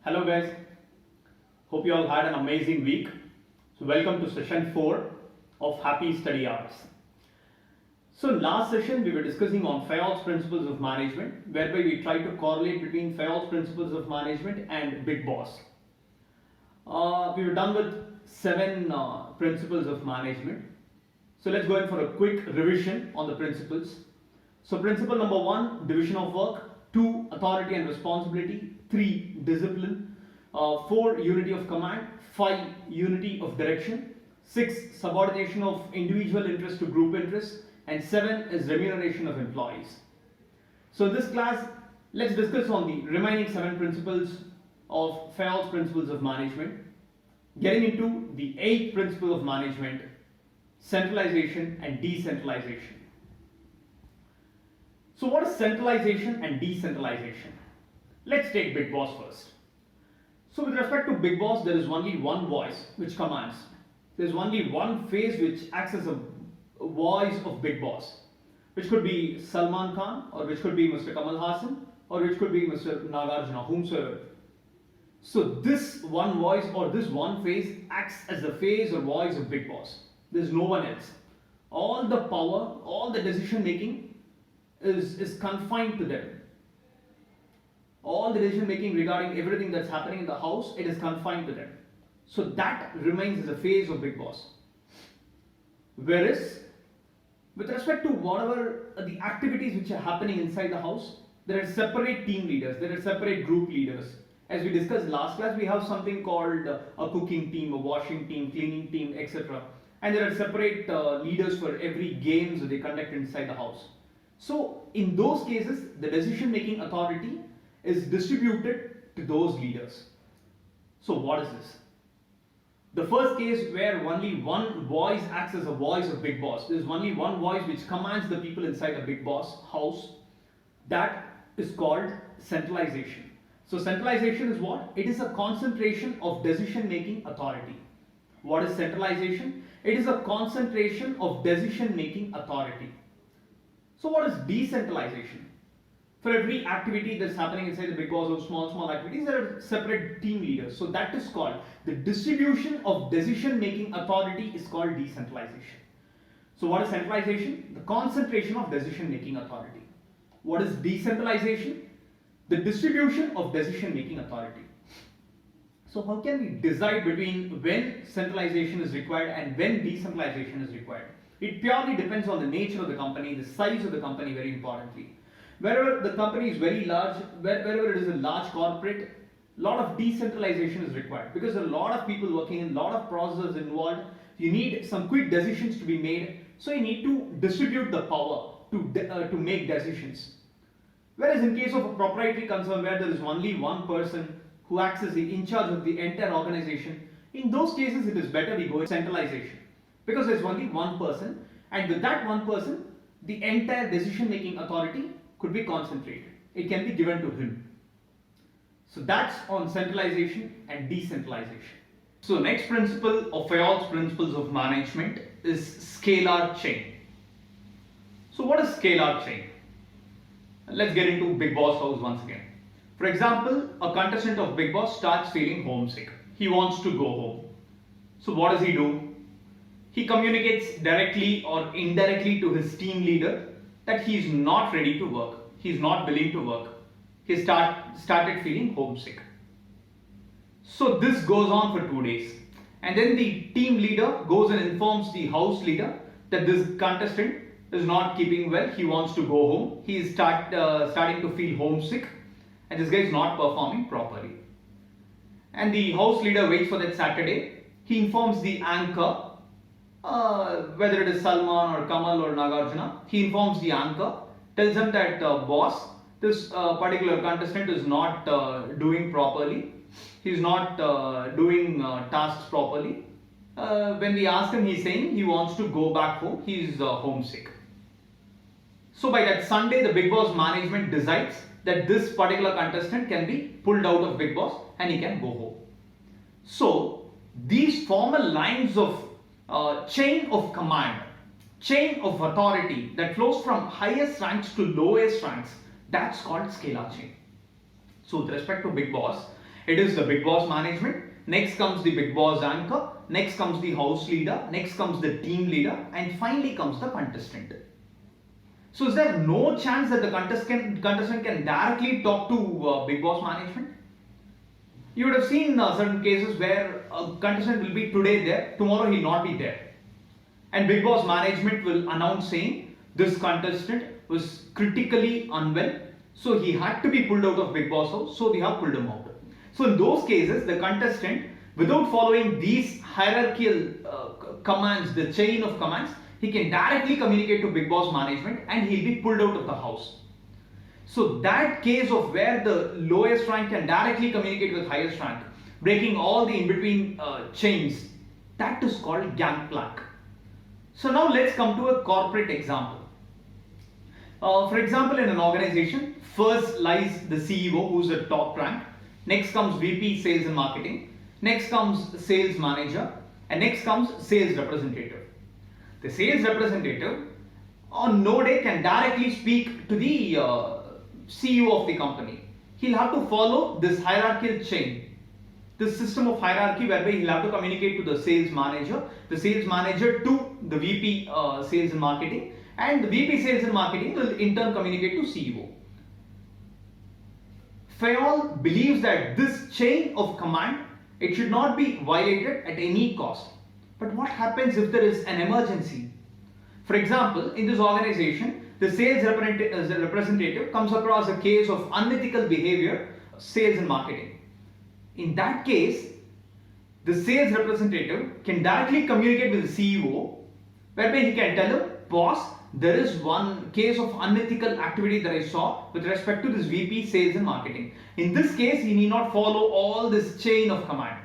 Hello guys, hope you all had an amazing week. So welcome to session 4 of Happy Study Hours. So in last session we were discussing on Fayol's principles of management, whereby we tried to correlate between Fayol's principles of management and Big Boss. We were done with 7 principles of management. So let's go in for a quick revision on the principles. So principle number 1, division of work. 2, authority and responsibility. 3, discipline. 4, unity of command. 5, unity of direction. 6, subordination of individual interest to group interest. And 7 is remuneration of employees. So in this class, let's discuss on the remaining 7 principles of Fayol's principles of management. Getting into the 8th principle of management, centralization and decentralization. So what is centralization and decentralization? Let's take Big Boss first. So with respect to Big Boss, there is only one voice which commands. There is only one face which acts as a voice of Big Boss, which could be Salman Khan, or which could be Mr. Kamal Hassan, or which could be Mr. Nagarjuna, whomsoever. So this one voice or this one face acts as the face or voice of Big Boss. There is no one else. All the power, all the decision making is confined to them. All the decision making regarding everything that's happening in the house, it is confined to them. So that remains as the face of Big Boss. Whereas, with respect to whatever the activities which are happening inside the house, there are separate team leaders, there are separate group leaders. As we discussed last class, we have something called a cooking team, a washing team, cleaning team, etc. And there are separate leaders for every games that they conduct inside the house. So in those cases, the decision making authority is distributed to those leaders. So what is this? The first case where only one voice acts as a voice of Big Boss, there is only one voice which commands the people inside the Big Boss house, that is called centralization. So centralization is what? It is a concentration of decision making authority. What is centralization? It is a concentration of decision making authority. So what is decentralization? For every activity that's happening inside the Big Boss of small activities, there are separate team leaders. So that is called the distribution of decision making authority is called decentralization. So what is centralization? The concentration of decision making authority. What is decentralization? The distribution of decision making authority. So how can we decide between when centralization is required and when decentralization is required? It purely depends on the nature of the company, the size of the company, very importantly. Wherever the company is very large, wherever it is a large corporate, a lot of decentralization is required because there are a lot of people working in, a lot of processes involved. You need some quick decisions to be made, so you need to distribute the power to make decisions. Whereas in case of a proprietary concern where there is only one person who acts as the in charge of the entire organization, in those cases it is better we go with centralization because there is only one person, and with that one person, the entire decision making authority could be concentrated. It can be given to him. So that's on centralization and decentralization. So next principle of Fayol's principles of management is scalar chain. So what is scalar chain? Let's get into Big Boss house once again. For example, a contestant of Big Boss starts feeling homesick. He wants to go home. So what does he do? He communicates directly or indirectly to his team leader that he is not ready to work. He is not willing to work. He started feeling homesick. So this goes on for 2 days. And then the team leader goes and informs the house leader that this contestant is not keeping well. He wants to go home. He is starting to feel homesick. And this guy is not performing properly. And the house leader waits for that Saturday. He informs the anchor, whether it is Salman or Kamal or Nagarjuna, he informs the anchor, tells him that boss, this particular contestant is not doing properly. He is not doing tasks properly. When we ask him, he is saying he wants to go back home. He is homesick. So by that Sunday, the Big Boss management decides that this particular contestant can be pulled out of Big Boss and he can go home. So these formal lines of chain of command, chain of authority that flows from highest ranks to lowest ranks, that's called scalar chain. So with respect to Big Boss, It is the big boss management, next comes the big boss anchor, next comes the house leader, next comes the team leader, and finally comes the contestant. So is there no chance that the contestant can directly talk to big boss management? You would have seen certain cases where a contestant will be today there, tomorrow he will not be there. And big boss management will announce saying this contestant was critically unwell, so he had to be pulled out of big boss house, so we have pulled him out. So in those cases, the contestant, without following these hierarchical commands, the chain of commands, he can directly communicate to big boss management and he'll be pulled out of the house. So that case of where the lowest rank can directly communicate with highest rank, breaking all the in-between chains, that is called gangplank. So now let's come to a corporate example. For example, in an organization, first lies the CEO, who's the top rank. Next comes VP Sales and Marketing. Next comes Sales Manager. And next comes Sales Representative. The Sales Representative on no day can directly speak to the CEO of the company. He'll have to follow this hierarchical chain, this system of hierarchy whereby he'll have to communicate to the sales manager to the VP Sales and Marketing, and the VP Sales and Marketing will in turn communicate to CEO. Fayol believes that this chain of command, it should not be violated at any cost. But what happens if there is an emergency? For example, in this organization, the sales representative comes across a case of unethical behavior, sales and marketing. In that case, the sales representative can directly communicate with the CEO, whereby he can tell him, boss, there is one case of unethical activity that I saw with respect to this VP Sales and Marketing. In this case, he need not follow all this chain of command.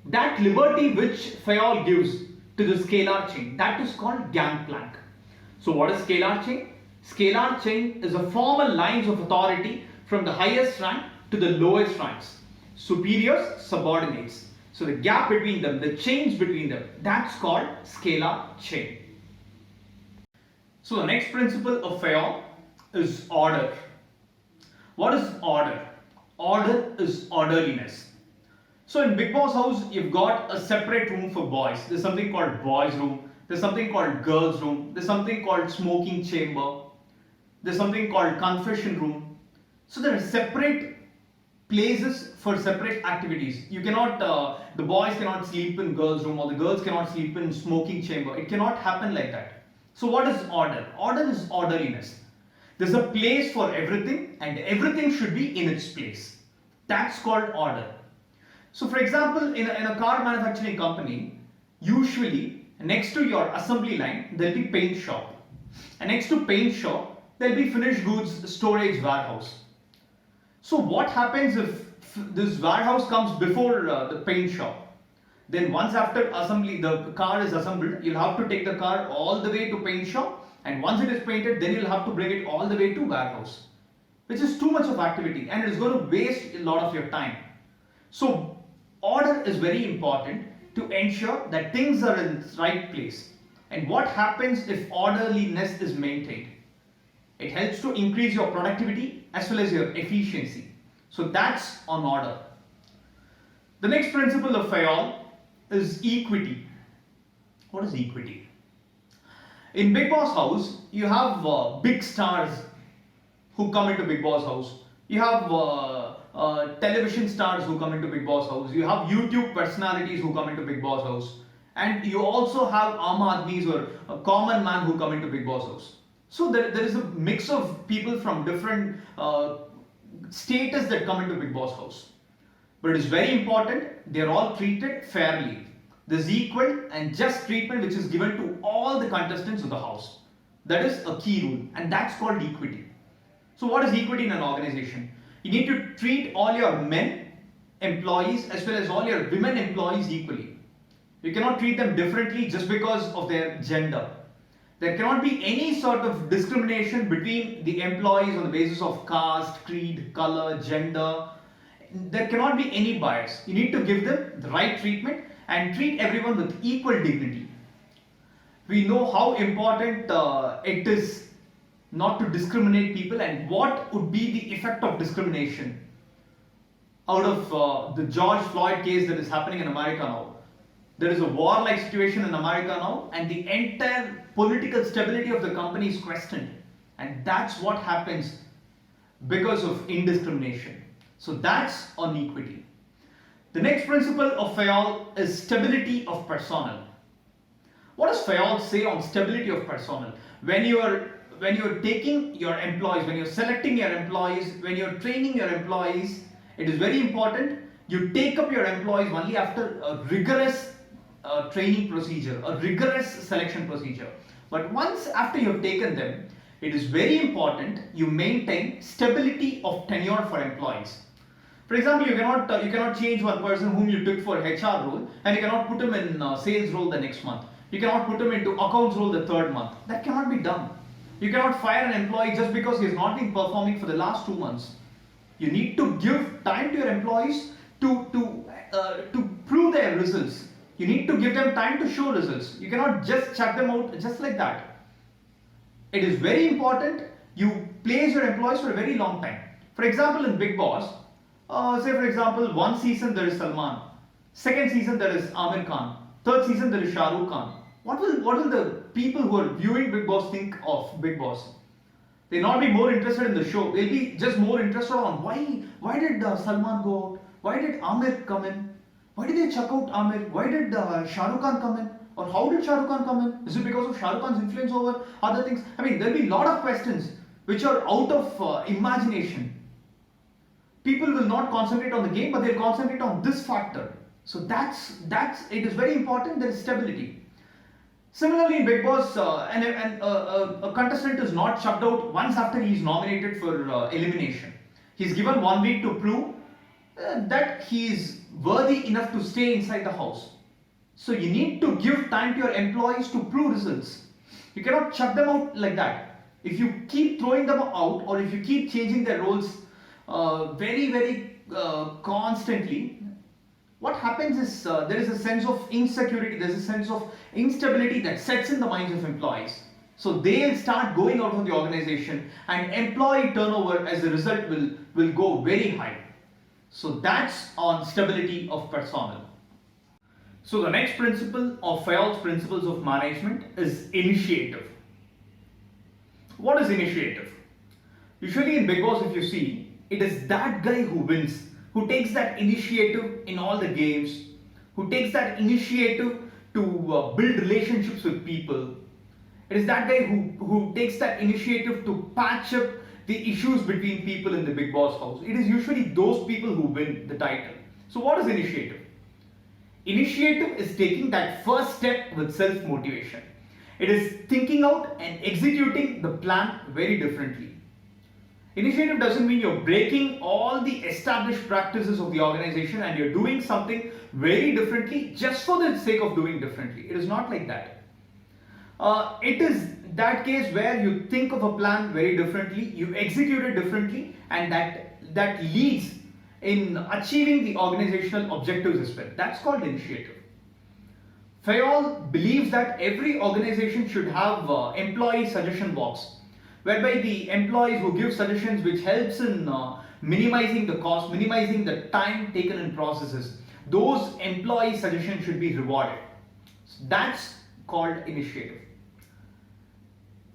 That liberty which Fayol gives to the scalar chain, that is called gangplank. So what is scalar chain? Scalar chain is a formal lines of authority from the highest rank to the lowest ranks. Superiors, subordinates. So the gap between them, the chains between them, that's called scalar chain. So the next principle of Fayol is order. What is order? Order is orderliness. So in Big Boss house, you've got a separate room for boys. There's something called boys room. There's something called girls room. There's something called smoking chamber. There's something called confession room. So there are separate places for separate activities. You cannot, the boys cannot sleep in girls room or the girls cannot sleep in smoking chamber. It cannot happen like that. So what is order? Order is orderliness. There's a place for everything and everything should be in its place. That's called order. So for example, in a car manufacturing company, usually next to your assembly line, there'll be paint shop. And next to paint shop, there'll be finished goods storage warehouse. So what happens if this warehouse comes before the paint shop? Then once after assembly, the car is assembled, you'll have to take the car all the way to paint shop, and once it is painted, then you'll have to bring it all the way to warehouse, which is too much of activity and it is going to waste a lot of your time. So order is very important to ensure that things are in its right place. And what happens if orderliness is maintained? It helps to increase your productivity as well as your efficiency. So that's on order. The next principle of Fayol is equity. What is equity? In Big Boss house, you have big stars who come into Big Boss house. You have television stars who come into Big Boss house. You have YouTube personalities who come into Big Boss house. And you also have Aam Aadmis or a common man who come into Big Boss house. So there is a mix of people from different status that come into Big Boss house. But it is very important, they are all treated fairly. There's equal and just treatment which is given to all the contestants of the house. That is a key rule, and that's called equity. So what is equity in an organization? You need to treat all your men employees as well as all your women employees equally. You cannot treat them differently just because of their gender. There cannot be any sort of discrimination between the employees on the basis of caste, creed, color, gender. There cannot be any bias. You need to give them the right treatment and treat everyone with equal dignity. We know how important it is not to discriminate people and what would be the effect of discrimination. out of the George Floyd case that is happening in America now. There is a war-like situation in America now, and the entire political stability of the company is questioned. And that's what happens because of indiscrimination. So that's on equity. The next principle of Fayol is stability of personnel. What does Fayol say on stability of personnel? When you're taking your employees, when you're selecting your employees, when you're training your employees, it is very important you take up your employees only after a rigorous training procedure, a rigorous selection procedure. But once after you've taken them, it is very important you maintain stability of tenure for employees. For example, you cannot change one person whom you took for HR role and you cannot put him in sales role the next month. You cannot put him into accounts role the third month. That cannot be done. You cannot fire an employee just because he has not been performing for the last 2 months. You need to give time to your employees to prove their results. You need to give them time to show results. You cannot just chuck them out just like that. It is very important you place your employees for a very long time. For example, in Big Boss, say for example, one season there is Salman, second season there is Amir Khan, third season there is Shah Rukh Khan. What will the people who are viewing Big Boss think of Big Boss? They'll not be more interested in the show. They'll be just more interested on why did Salman go out? Why did Amir come in? Why did they chuck out Amir? Why did Shah Rukh Khan come in? Or how did Shah Rukh Khan come in? Is it because of Shah Rukh Khan's influence over other things? I mean, there'll be a lot of questions which are out of imagination. People will not concentrate on the game, but they'll concentrate on this factor. So that's it is very important. There is stability. Similarly, in Big Boss, a contestant is not chucked out once after he is nominated for elimination. He's given 1 week to prove that he is worthy enough to stay inside the house. So you need to give time to your employees to prove results. You cannot chuck them out like that. If you keep throwing them out, or if you keep changing their roles very constantly, what happens is there is a sense of insecurity, there is a sense of instability that sets in the minds of employees. So they'll start going out of the organization, and employee turnover as a result will go very high. So that's on stability of personnel. So the next principle of Fayol's principles of management is initiative. What is initiative? Usually in Big Boss, if you see, it is that guy who wins, who takes that initiative in all the games, who takes that initiative to build relationships with people. It is that guy who takes that initiative to patch up the issues between people in the Big Boss house. It is usually those people who win the title. So what is initiative? Initiative is taking that first step with self-motivation. It is thinking out and executing the plan very differently. Initiative doesn't mean you're breaking all the established practices of the organization and you're doing something very differently just for the sake of doing differently. It is not like that. It is that case where you think of a plan very differently, you execute it differently, and that leads in achieving the organizational objectives as well. That's called initiative. Fayol believes that every organization should have employee suggestion box, whereby the employees who give suggestions which helps in minimizing the cost, minimizing the time taken in processes, those employee suggestions should be rewarded. So that's called initiative.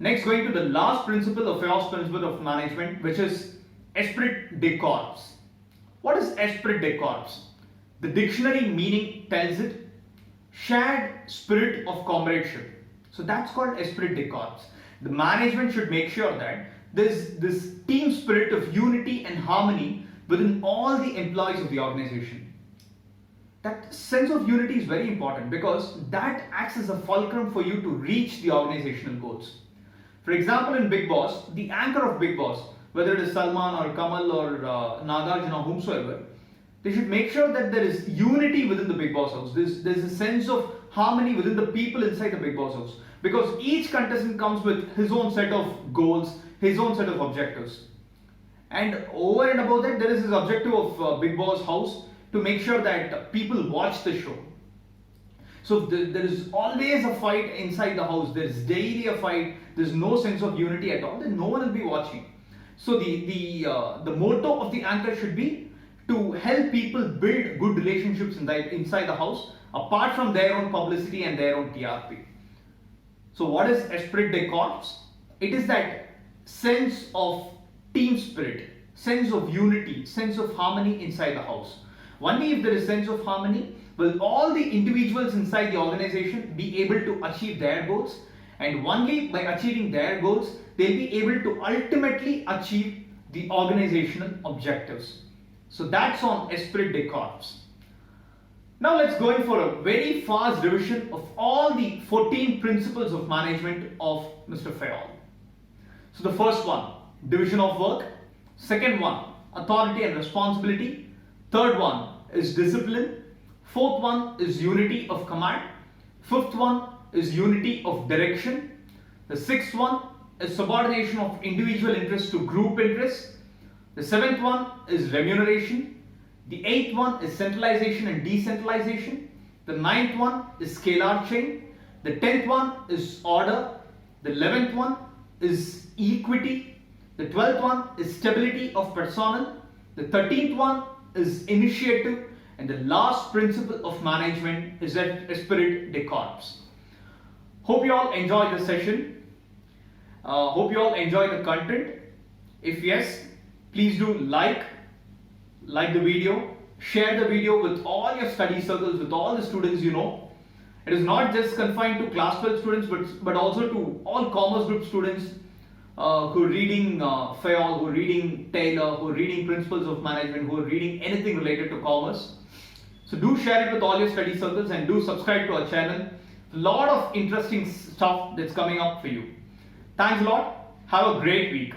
Next, going to the last principle of Fayol's principle of management, which is Esprit de Corps. What is Esprit de Corps? The dictionary meaning tells it shared spirit of comradeship. So that's called Esprit de Corps. The management should make sure that there's this team spirit of unity and harmony within all the employees of the organization. That sense of unity is very important because that acts as a fulcrum for you to reach the organizational goals. For example, in Big Boss, the anchor of Big Boss, whether it is Salman or Kamal or Nagarjuna, whomsoever, they should make sure that there is unity within the Big Boss house. There's a sense of harmony within the people inside the Big Boss house. Because each contestant comes with his own set of goals, his own set of objectives. And over and above that, there is this objective of Big Boss house to make sure that people watch the show. So there is always a fight inside the house. There is daily a fight. There is no sense of unity at all. Then no one will be watching. So the motto of the anchor should be to help people build good relationships inside the house apart from their own publicity and their own TRP. So what is Esprit de Corps? It is that sense of team spirit, sense of unity, sense of harmony inside the house. Only if there is sense of harmony will all the individuals inside the organization be able to achieve their goals, and only by achieving their goals they'll be able to ultimately achieve the organizational objectives. So that's on Esprit de Corps. Now let's go in for a very fast revision of all the 14 principles of management of Mr. Fayol. So the first one, division of work. Second one, authority and responsibility. Third one is discipline. Fourth one is unity of command. Fifth one is unity of direction. The sixth one is subordination of individual interests to group interests. The seventh one is remuneration. The eighth one is centralization and decentralization. The ninth one is scalar chain. The 10th one is order. The 11th one is equity. The 12th one is stability of personnel. The 13th one is initiative. And the last principle of management is Esprit de Corps. Hope you all enjoy the session. Hope you all enjoy the content. If yes, please do like the video, share the video with all your study circles, with all the students you know. It is not just confined to class 12 students, but also to all commerce group students who are reading Fayol, who are reading Taylor, who are reading principles of management, who are reading anything related to commerce. So do share it with all your study circles and do subscribe to our channel. A lot of interesting stuff that's coming up for you. Thanks a lot. Have a great week.